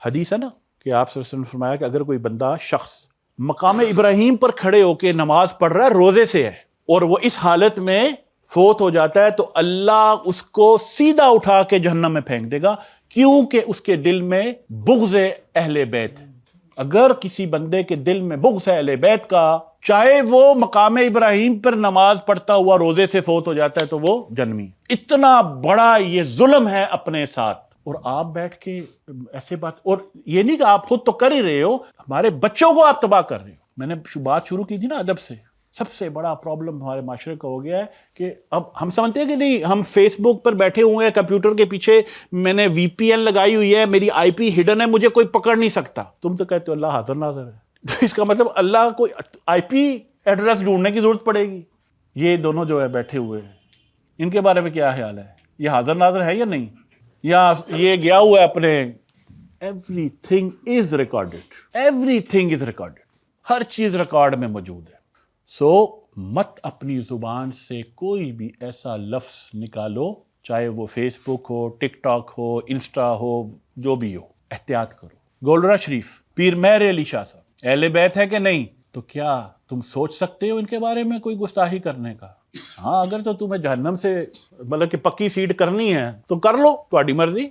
حدیث ہے نا کہ آپ صلی اللہ علیہ وسلم نے فرمایا کہ اگر کوئی بندہ شخص مقام ابراہیم پر کھڑے ہو کے نماز پڑھ رہا ہے، روزے سے ہے، اور وہ اس حالت میں فوت ہو جاتا ہے، تو اللہ اس کو سیدھا اٹھا کے جہنم میں پھینک دے گا، کیونکہ اس کے دل میں بغض اہل بیت ہے۔ اگر کسی بندے کے دل میں بغض ہے اہل بیت کا، چاہے وہ مقام ابراہیم پر نماز پڑھتا ہوا روزے سے فوت ہو جاتا ہے، تو وہ جنمی۔ اتنا بڑا یہ ظلم ہے اپنے ساتھ، اور آپ بیٹھ کے ایسے بات، اور یہ نہیں کہ آپ خود تو کر ہی رہے ہو، ہمارے بچوں کو آپ تباہ کر رہے ہو۔ میں نے بات شروع کی تھی نا ادب سے، سب سے بڑا پرابلم ہمارے معاشرے کا ہو گیا ہے کہ اب ہم سمجھتے ہیں کہ نہیں، ہم فیس بک پر بیٹھے ہوئے ہیں کمپیوٹر کے پیچھے، میں نے وی پی این لگائی ہوئی ہے، میری آئی پی ہڈن ہے، مجھے کوئی پکڑ نہیں سکتا۔ تم تو کہتے ہو اللہ حاضر ناظر ہے، تو اس کا مطلب اللہ کو آئی پی ایڈریس ڈھونڈنے کی ضرورت پڑے گی۔ یہ دونوں جو ہے بیٹھے ہوئے ہیں، ان کے بارے میں کیا خیال ہے؟ یہ حاضر ناظر ہے یا نہیں؟ یا یہ گیا ہوا ہے اپنے everything is recorded, everything is recorded, ہر چیز ریکارڈ میں موجود ہے۔ سو مت اپنی زبان سے کوئی بھی ایسا لفظ نکالو، چاہے وہ فیس بک ہو، ٹک ٹاک ہو، انسٹا ہو، جو بھی ہو، احتیاط کرو۔ گولڈرا شریف، پیر مہر علی شاہ صاحب اہل بیت ہے کہ نہیں؟ تو کیا تم سوچ سکتے ہو ان کے بارے میں کوئی گستاخی کرنے کا؟ ہاں، اگر تو تمہیں جہنم سے مطلب کہ پکی سیٹ کرنی ہے تو کر لو، تہاڈی مرضی۔